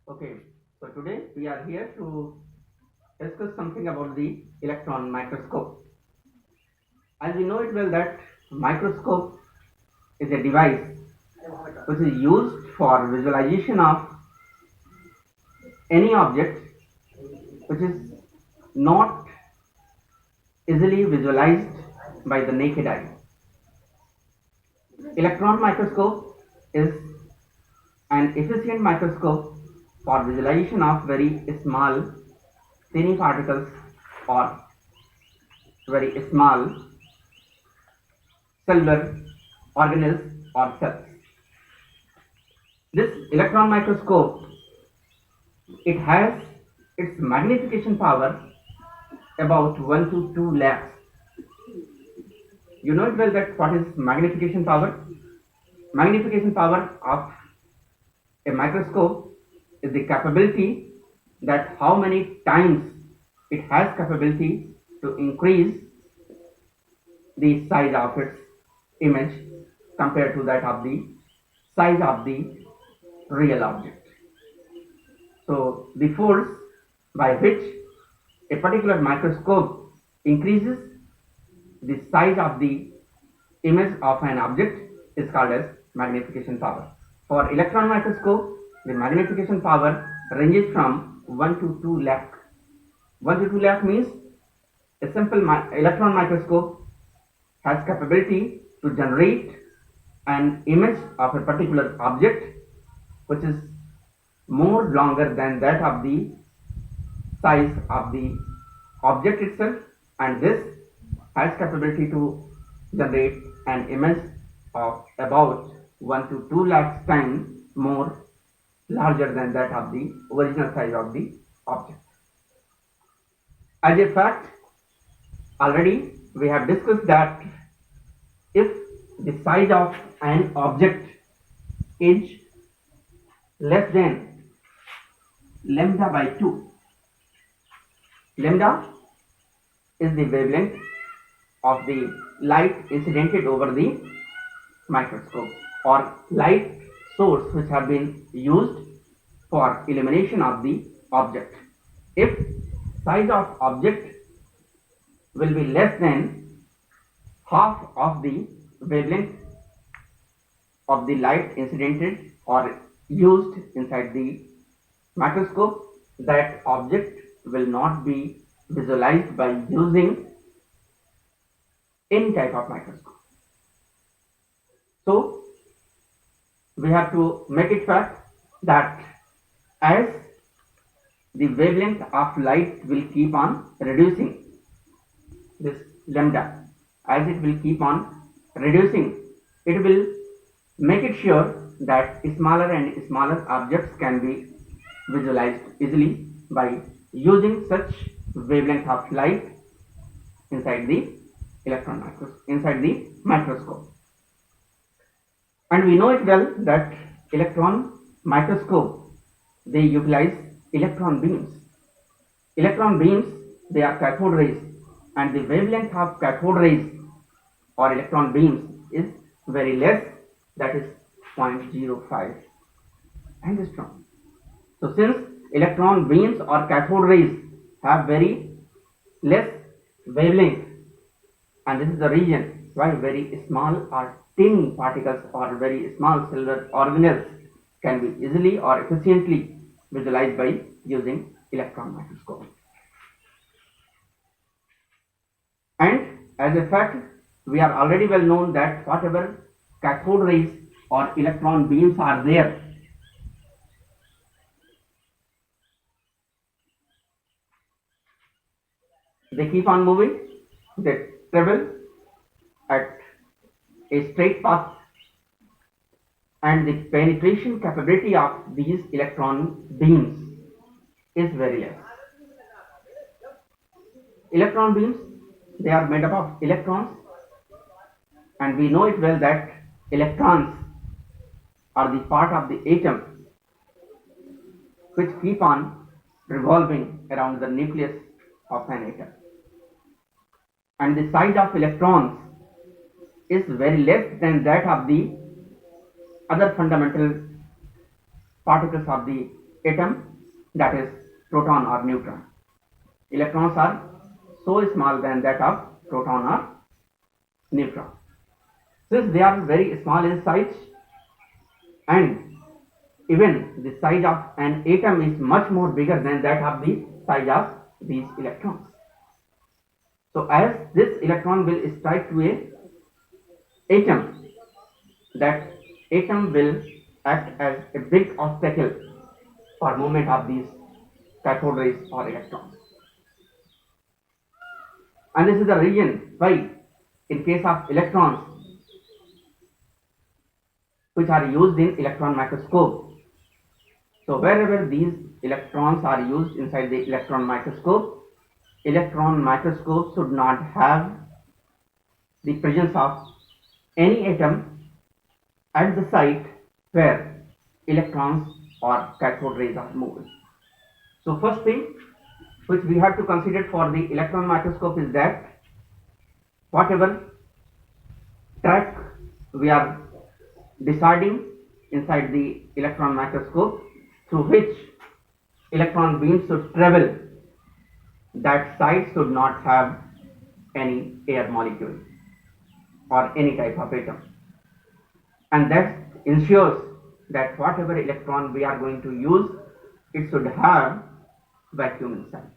Okay, so today we are here to discuss something about the electron microscope. As we know it well that microscope is a device which is used for visualization of any object which is not easily visualized by the naked eye. Electron microscope is an efficient microscope for visualization of very small tiny particles or very small cellular organelles or cells. This electron microscope, it has its magnification power about 1 to 2 lakhs. You know it well that what is magnification power? Magnification power of a microscope is the capability that how many times it has capability to increase the size of its image compared to that of the size of the real object. So the force by which a particular microscope increases the size of the image of an object is called as magnification power. For electron microscope, the magnification power ranges from 1 to 2 lakh. 1 to 2 lakh means a simple electron microscope has capability to generate an image of a particular object which is more longer than that of the size of the object itself, and this has capability to generate an image of about 1 to 2 lakhs times more larger than that of the original size of the object. As a fact, already we have discussed that if the size of an object is less than lambda by 2, lambda is the wavelength of the light incidented over the microscope or light source which have been used for illumination of the object. If size of object will be less than half of the wavelength of the light incidented or used inside the microscope, that object will not be visualized by using any type of microscope. So we have to make it fact that as the wavelength of light will keep on reducing, this lambda, as it will keep on reducing, it will make it sure that smaller and smaller objects can be visualized easily by using such wavelength of light inside the microscope. And we know it well that electron microscope, they utilize electron beams. Electron beams, they are cathode rays, and the wavelength of cathode rays or electron beams is very less, that is 0.05 angstrom. So since electron beams or cathode rays have very less wavelength, and this is the reason why very small or tiny particles or very small cellular organelles can be easily or efficiently visualized by using electron microscope. And as a fact, we are already well known that whatever cathode rays or electron beams are there, they keep on moving, they travel at a straight path, and the penetration capability of these electron beams is very less. Electron beams, they are made up of electrons, and we know it well that electrons are the part of the atom which keep on revolving around the nucleus of an atom, and the size of electrons is very less than that of the other fundamental particles of the atom, that is proton or neutron. Electrons are so small than that of proton or neutron. Since they are very small in size, and even the size of an atom is much more bigger than that of the size of these electrons. So as this electron will strike to a atom, that atom will act as a big obstacle for movement of these cathode rays or electrons. And this is the reason why in case of electrons which are used in electron microscope, so wherever these electrons are used inside the electron microscope should not have the presence of any atom at the site where electrons or cathode rays are moving. So first thing which we have to consider for the electron microscope is that whatever track we are deciding inside the electron microscope through which electron beams should travel, that site should not have any air molecule or any type of atom, and that ensures that whatever electron we are going to use, it should have vacuum inside.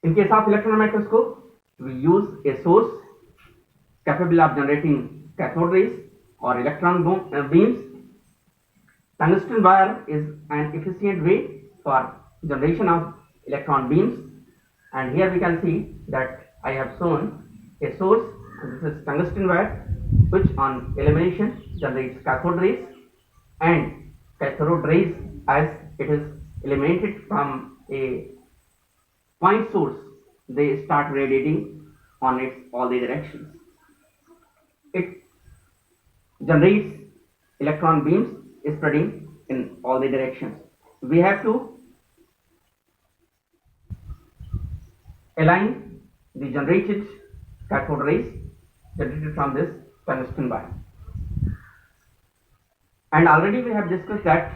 In case of electron microscope, we use a source capable of generating cathode rays or electron beams. Tungsten wire is an efficient way for generation of electron beams, and here we can see that I have shown a source, and this is tungsten wire, which on elimination generates cathode rays, and cathode rays, as it is eliminated from a point source, they start radiating on its all the directions. It generates electron beams spreading in all the directions. We have to align the generated cathode rays generated from this tungsten wire. And already we have discussed that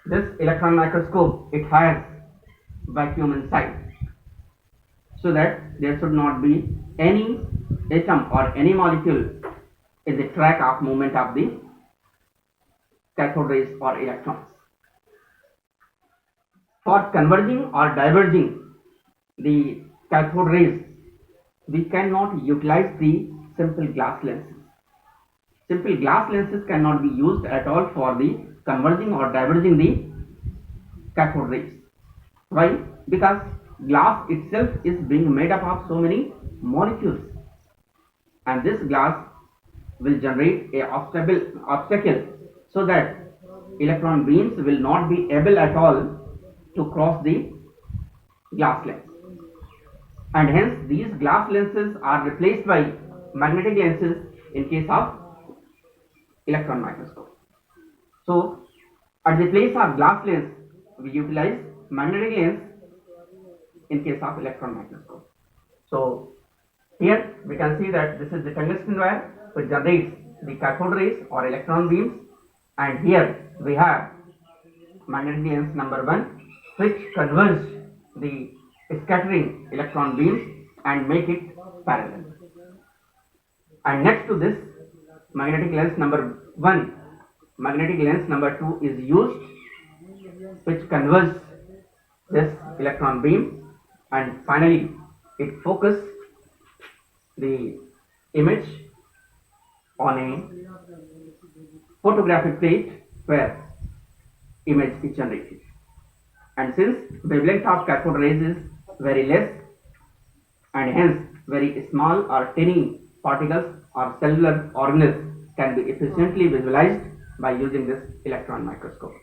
this electron microscope, it has vacuum inside, so that there should not be any atom or any molecule in the track of movement of the cathode rays or electrons. For converging or diverging the cathode rays, we cannot utilize the simple glass lenses. Simple glass lenses cannot be used at all for the converging or diverging the cathode rays. Why? Because glass itself is being made up of so many molecules, and this glass will generate a obstacle so that electron beams will not be able at all to cross the glass lens, and hence these glass lenses are replaced by magnetic lenses in case of electron microscope. So at the place of glass lens, we utilize magnetic lens in case of electron microscope. So here we can see that this is the tungsten wire which generates the cathode rays or electron beams, and here we have magnetic lens number 1 which converges the scattering electron beams and make it parallel. And next to this magnetic lens number 1, magnetic lens number 2 is used, which converges this electron beam, and finally it focuses the image on a photographic plate where image is generated. And since wavelength of cathode rays is very less, and hence very small or tiny particles or cellular organelles can be efficiently visualized by using this electron microscope.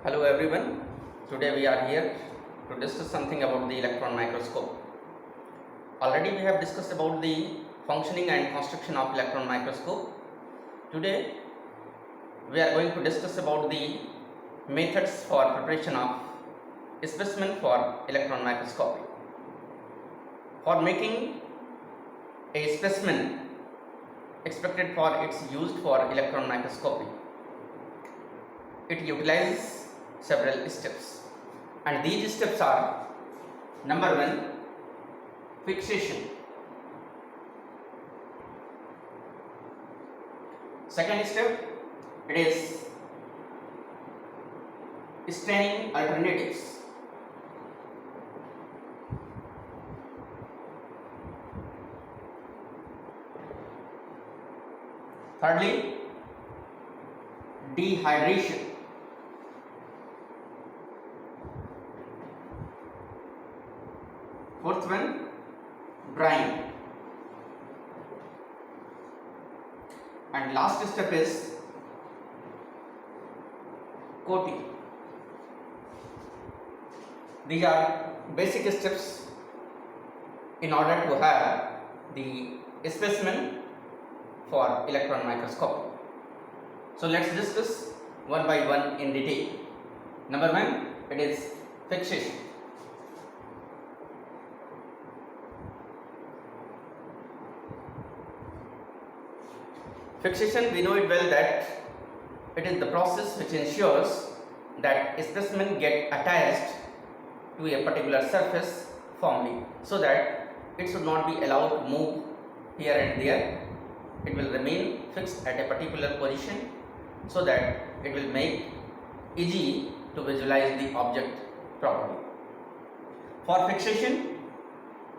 Hello everyone, today we are here to discuss something about the electron microscope. Already we have discussed about the functioning and construction of electron microscope. Today we are going to discuss about the methods for preparation of specimen for electron microscopy. For making a specimen expected for its used for electron microscopy. It utilizes several steps, and these steps are: number 1, fixation; second step, it is staining alternatives; thirdly, dehydration; fourth one, drying; and last step is coating. These are basic steps in order to have the specimen for electron microscopy. So let's discuss one by one in detail. Number 1, it is fixation. Fixation, we know it well that it is the process which ensures that a specimen get attached to a particular surface firmly, so that it should not be allowed to move here and there. It will remain fixed at a particular position, so that it will make easy to visualize the object properly. For fixation,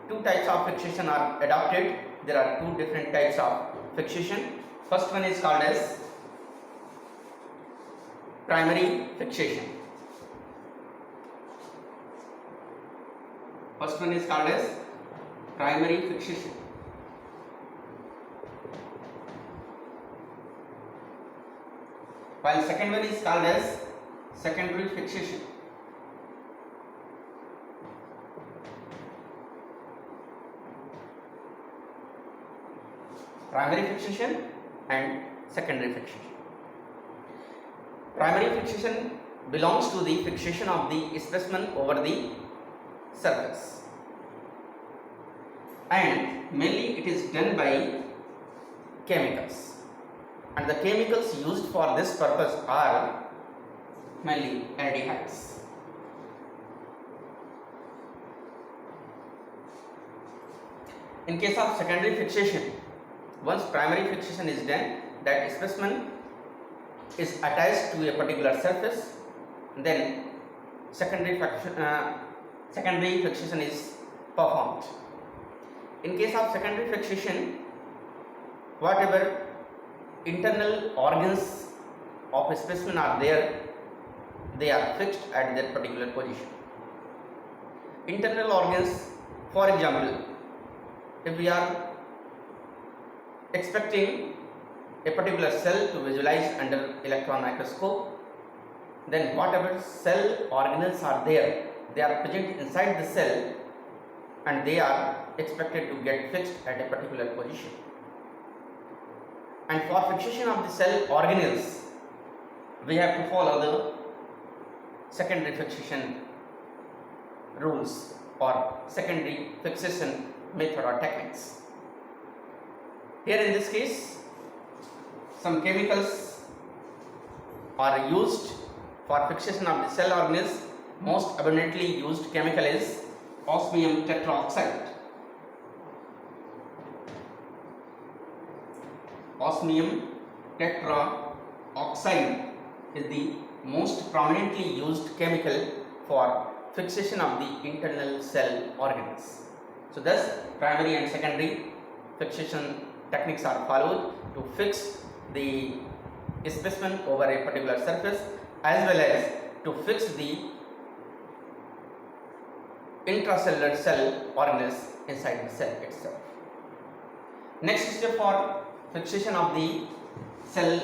2 types of fixation are adopted. There are 2 different types of fixation. First one is called as primary fixation. First one is called as primary fixation. While second one is called as secondary fixation. Primary fixation and secondary fixation. Primary fixation belongs to the fixation of the specimen over the surface, and mainly it is done by chemicals, and the chemicals used for this purpose are mainly aldehydes. In case of secondary fixation, once primary fixation is done, that specimen is attached to a particular surface, then secondary fixation is performed. In case of secondary fixation, whatever internal organs of a specimen are there, they are fixed at their particular position. Internal organs, for example, if we are expecting a particular cell to visualize under electron microscope, then whatever cell organelles are there, they are present inside the cell, and they are expected to get fixed at a particular position. And for fixation of the cell organelles, we have to follow the secondary fixation rules or secondary fixation method or techniques. Here in this case, some chemicals are used for fixation of the cell organelles. Most abundantly used chemical is osmium tetroxide. Osmium tetroxide is the most prominently used chemical for fixation of the internal cell organs. So thus primary and secondary fixation techniques are followed to fix the specimen over a particular surface, as well as to fix the intracellular cell organelles inside the cell itself. Next step for fixation of the cell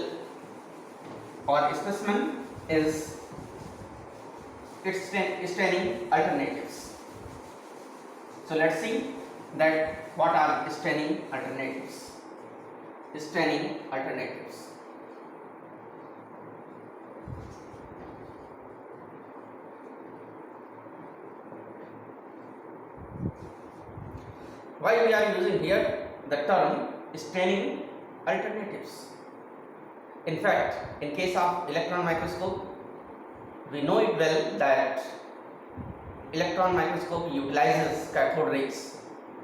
or specimen is its staining alternatives. So let's see that what are staining alternatives. Staining alternatives. Why we are using here the term staining alternatives. In fact, in case of electron microscope, we know it well that electron microscope utilizes cathode rays,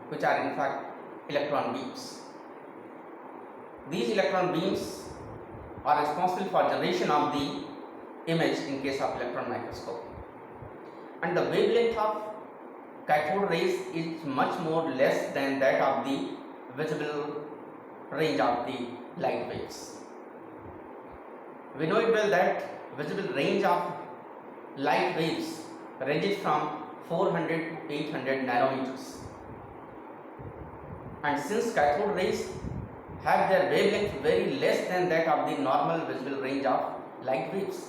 which are in fact electron beams. These electron beams are responsible for generation of the image in case of electron microscope, and the wavelength of cathode rays is much more less than that of the visible range of the light waves. We know it well that visible range of light waves ranges from 400 to 800 nanometers, and since cathode rays have their wavelength very less than that of the normal visible range of light waves,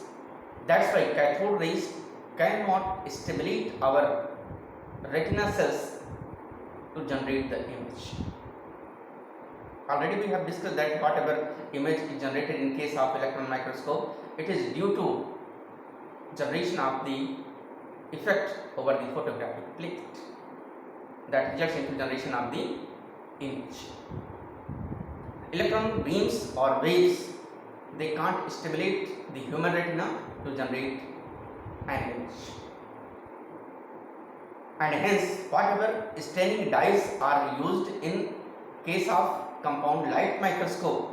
that's why cathode rays cannot stimulate our retina cells to generate the image. Already we have discussed that whatever image is generated in case of electron microscope, it is due to generation of the effect over the photographic plate that results into generation of the image. Electron beams or waves, they can't stimulate the human retina to generate an image, and hence whatever staining dyes are used in case of compound light microscope,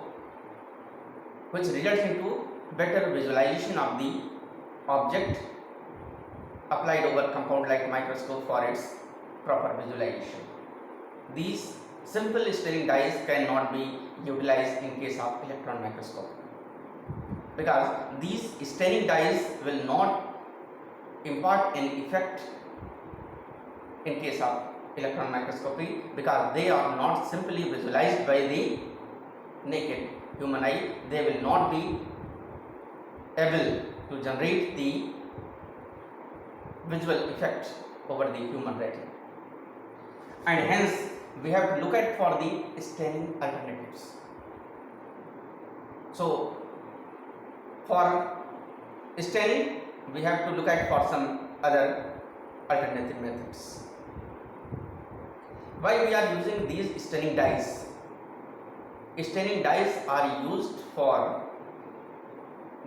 which results into better visualization of the object applied over compound light microscope for its proper visualization. These simple staining dyes cannot be utilized in case of electron microscope, because these staining dyes will not impart any effect in case of electron microscopy, because they are not simply visualized by the naked human eye. They will not be able to generate the visual effect over the human retina, and hence we have to look at for the staining alternatives. So for staining we have to look at for some other alternative methods. Why we are using these staining dyes? Staining dyes are used for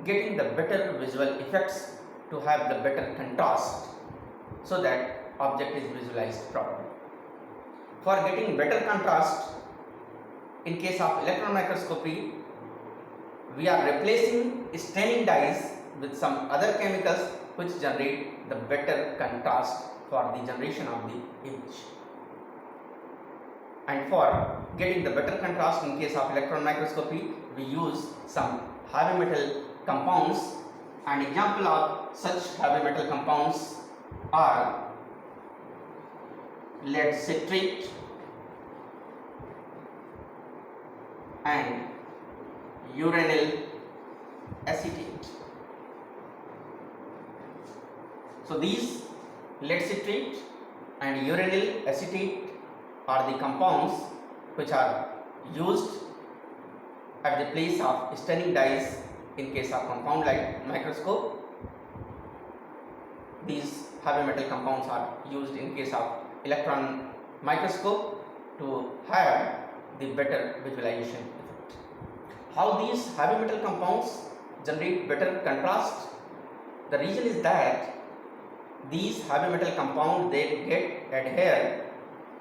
getting the better visual effects, to have the better contrast, so that object is visualized properly. For getting better contrast in case of electron microscopy, we are replacing staining dyes with some other chemicals which generate the better contrast for the generation of the image. And for getting the better contrast in case of electron microscopy, we use some heavy metal compounds. An example of such heavy metal compounds are lead citrate and uranyl acetate. So these lead citrate and uranyl acetate are the compounds which are used at the place of staining dyes in case of compound light microscope. These heavy metal compounds are used in case of electron microscope to have the better visualization effect. How these heavy metal compounds generate better contrast? The reason is that these heavy metal compounds, they get adhere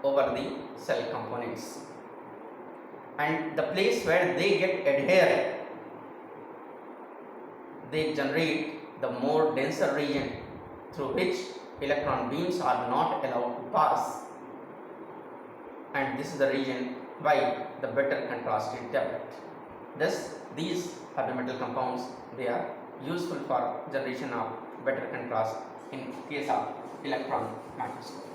over the cell components, and the place where they get adhere, they generate the more denser region through which electron beams are not allowed to pass, and this is the region why the better contrast is developed. Thus these heavy metal compounds, they are useful for generation of better contrast in case of electron microscope.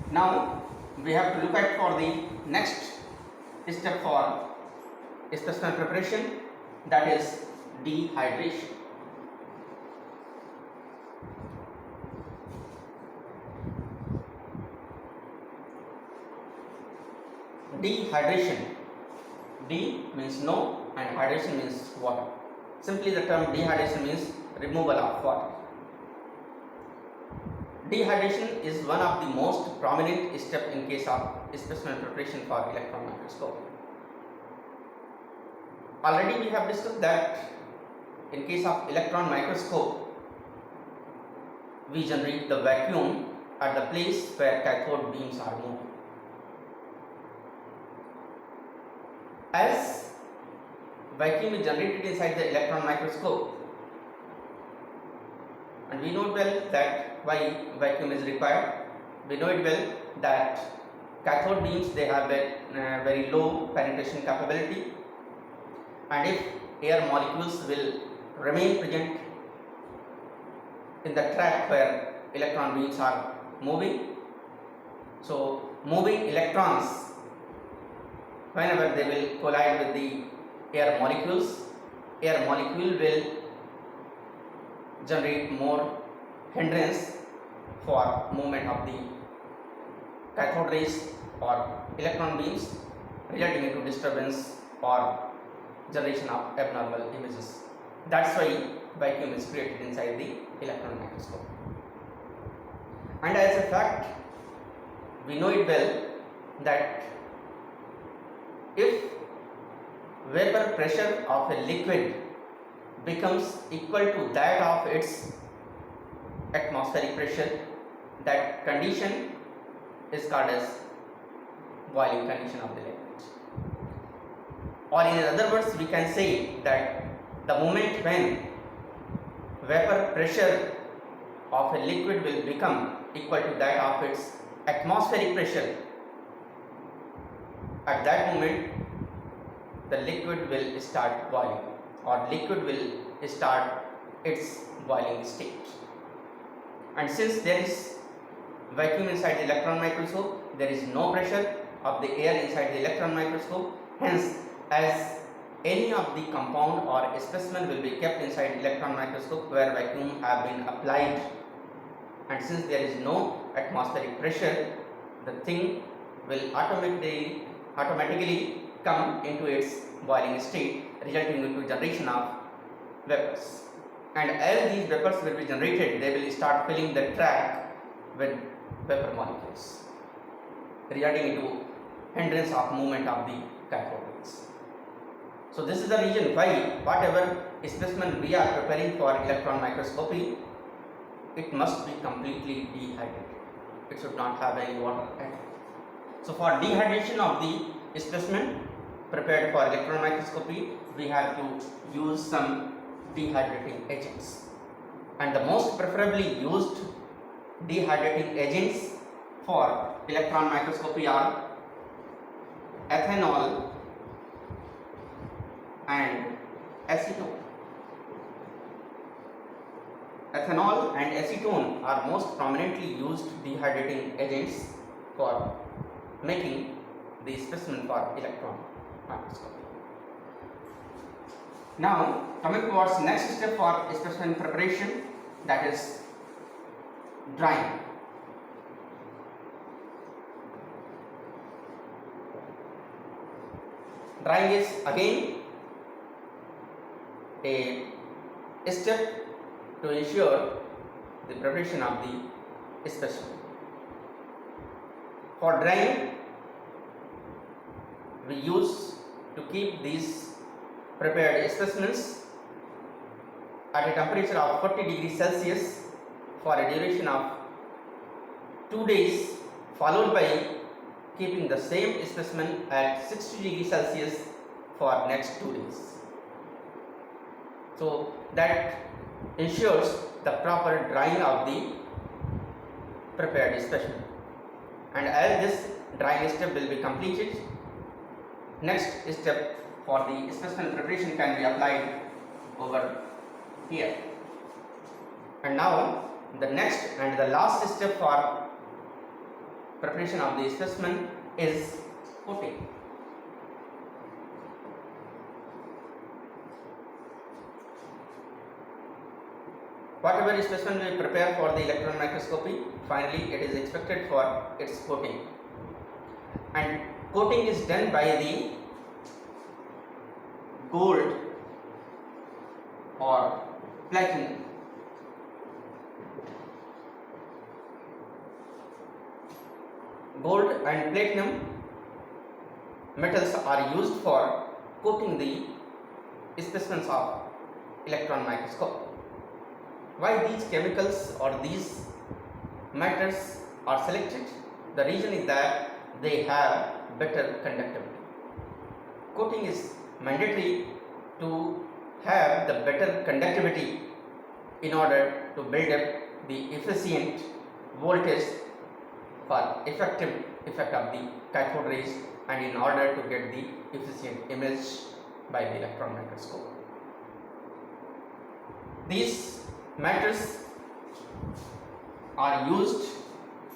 Now we have to look at for the next step for specimen preparation, that is dehydration. Dehydration. D means no and hydration means water. Simply the term dehydration means removal of water. Dehydration is one of the most prominent step in case of specimen preparation for electron microscope. Already we have discussed that in case of electron microscope, we generate the vacuum at the place where cathode beams are moving. As vacuum is generated inside the electron microscope, and we know well that why vacuum is required. We know it well that cathode beams, they have a very low penetration capability, and if air molecules will remain present in the track where electron beams are moving, so moving electrons, whenever they will collide with the air molecule will generate more hindrance for movement of the cathode rays or electron beams, resulting into disturbance or generation of abnormal images. That's why vacuum is created inside the electron microscope. And as a fact, we know it well that if vapor pressure of a liquid becomes equal to that of its atmospheric pressure, that condition is called as boiling condition of the liquid. Or in other words, we can say that the moment when vapor pressure of a liquid will become equal to that of its atmospheric pressure, at that moment the liquid will start boiling, or liquid will start its boiling state. And since there is vacuum inside the electron microscope, there is no pressure of the air inside the electron microscope. Hence, as any of the compound or specimen will be kept inside electron microscope where vacuum have been applied, and since there is no atmospheric pressure, the thing will automatically come into its boiling state, resulting into generation of vapors. And as these vapors will be generated, they will start filling the track with vapor molecules, resulting into hindrance of movement of the cathode rays. So this is the reason why whatever specimen we are preparing for electron microscopy, it must be completely dehydrated. It should not have any water added. So for dehydration of the specimen prepared for electron microscopy, we have to use some dehydrating agents, and the most preferably used dehydrating agents for electron microscopy are ethanol and acetone. Ethanol and acetone are most prominently used dehydrating agents for making the specimen for electron microscopy. Now, coming towards next step for specimen preparation, that is drying. Drying is again a step to ensure the preparation of the specimen. For drying, we use to keep these prepared specimens at a temperature of 40 degrees Celsius for a duration of 2 days, followed by keeping the same specimen at 60 degrees Celsius for next 2 days. So that ensures the proper drying of the prepared specimen. And as this drying step will be completed, next step for the specimen preparation can be applied over here. And now the next and the last step for preparation of the specimen is coating. Whatever specimen we prepare for the electron microscopy, finally it is expected for its coating. And coating is done by the gold or platinum. gold and platinum metals are used for coating the specimens of electron microscope. Why these chemicals or these matters are selected? The reason is that they have better conductivity. Coating is mandatory to have the better conductivity in order to build up the efficient voltage for effective effect of the cathode rays and in order to get the efficient image by the electron microscope. These matters are used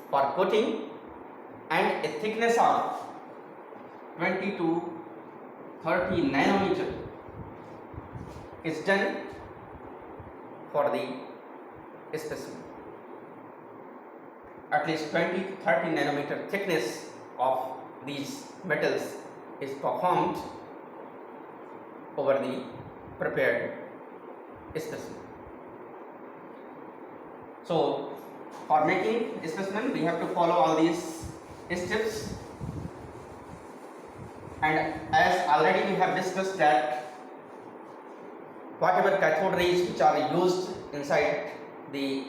for coating and a thickness of 20 to 30 nanometer is done for the specimen. At least 20 to 30 nanometer thickness of these metals is performed over the prepared specimen. So, for making a specimen, we have to follow all these steps, and as already we have discussed that whatever cathode rays which are used inside the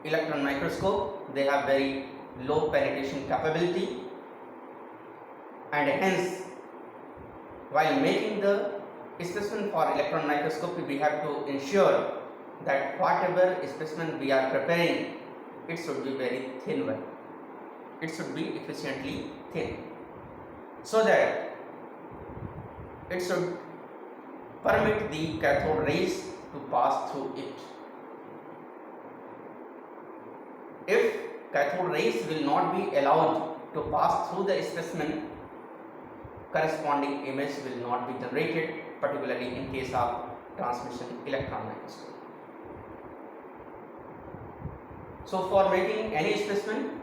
electron microscope, they have very low penetration capability, and hence while making the specimen for electron microscopy, we have to ensure that whatever specimen we are preparing, it should be very thin one. It should be efficiently thin, so that it should permit the cathode rays to pass through it. If cathode rays will not be allowed to pass through the specimen, corresponding image will not be generated, particularly in case of transmission electron microscope. So, for making any specimen,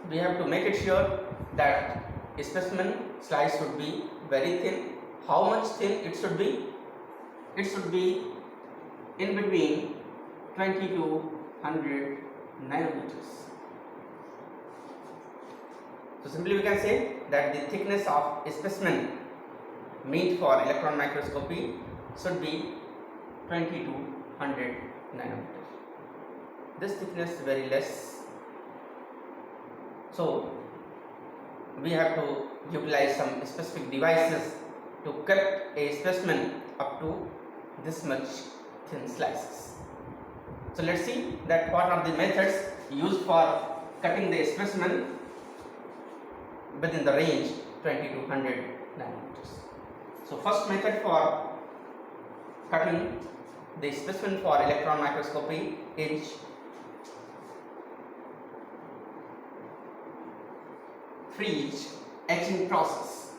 we have to make it sure that a specimen slice should be very thin. How much thin it should be? It should be in between 20 to 100 nanometers. So, simply we can say that the thickness of a specimen meant for electron microscopy should be 20 to 100 nanometers. This thickness is very less, so we have to utilize some specific devices to cut a specimen up to this much thin slices. So let's see that what are the methods used for cutting the specimen within the range 20 to 100 nanometers. So first method for cutting the specimen for electron microscopy is freeze etching process.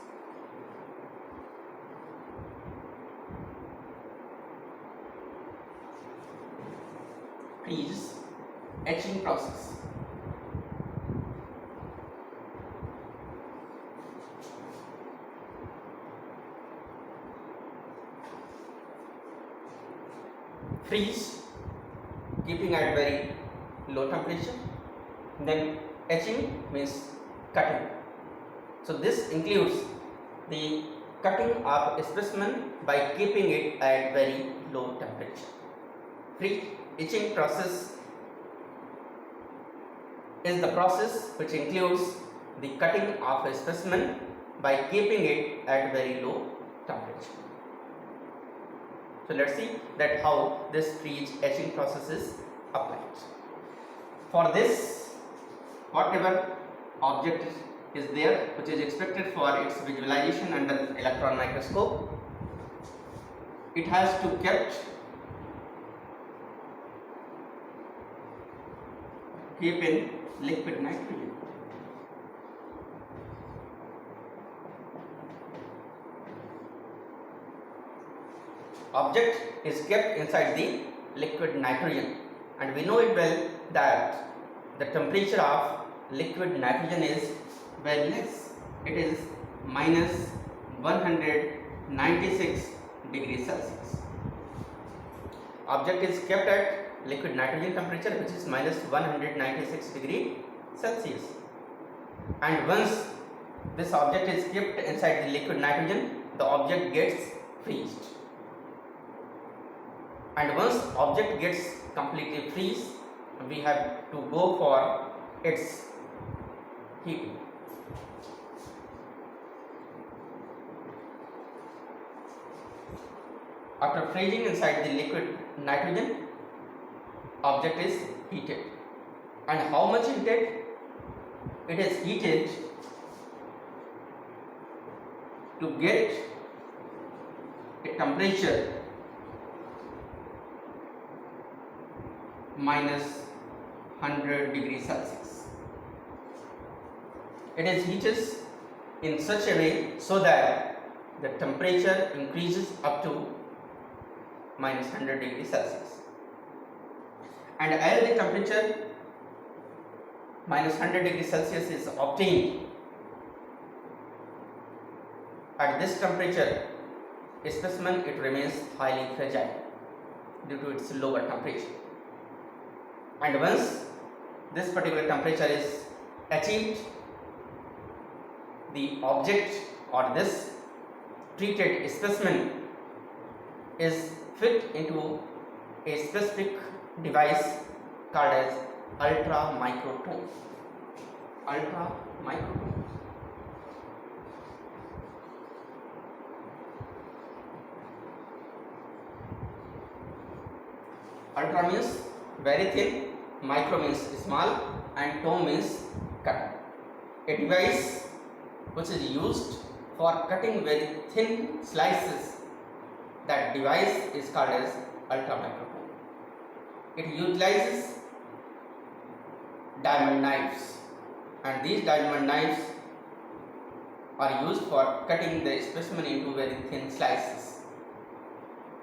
Freeze etching process. Freeze, keeping at very low temperature. Then etching means cutting. So this includes the cutting of a specimen by keeping it at very low temperature. Freeze etching process is the process which includes the cutting of a specimen by keeping it at very low temperature. So let's see that how this freeze etching process is applied. For this, whatever object is there which is expected for its visualization under electron microscope, it has to keep in liquid nitrogen. Object is kept inside the liquid nitrogen, and we know it well that the temperature of liquid nitrogen is very less. It is minus 196 degrees Celsius. Object is kept at liquid nitrogen temperature, which is minus 196 degree Celsius. and once this object is kept inside the liquid nitrogen, the object gets freezed. And once object gets completely freeze, we have to go for its heating. After freezing inside the liquid nitrogen, object is heated. And how much heated? It is heated to get a temperature minus 100 degrees Celsius. It is heated in such a way so that the temperature increases up to minus 100 degrees Celsius. And as the temperature minus 100 degrees Celsius is obtained, at this temperature specimen it remains highly fragile due to its lower temperature. And once this particular temperature is achieved, the object or this treated specimen is fit into a specific device called as ultra microtome. Ultra microtome. Ultra means very thin, micro means small, and tome means cut. A device which is used for cutting very thin slices, that device is called as ultra microtome. It utilizes diamond knives, and these diamond knives are used for cutting the specimen into very thin slices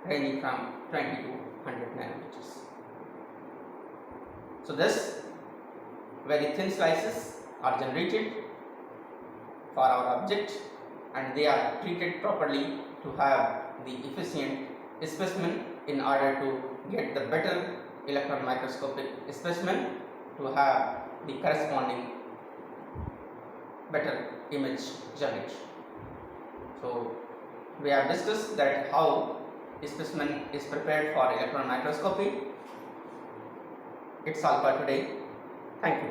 ranging from 20 to 100 nanometers. So this very thin slices are generated for our object, and they are treated properly to have the efficient specimen in order to get the better electron microscopic specimen to have the corresponding better image generation. So we have discussed that how specimen is prepared for electron microscopy. It's all for today. Thank you.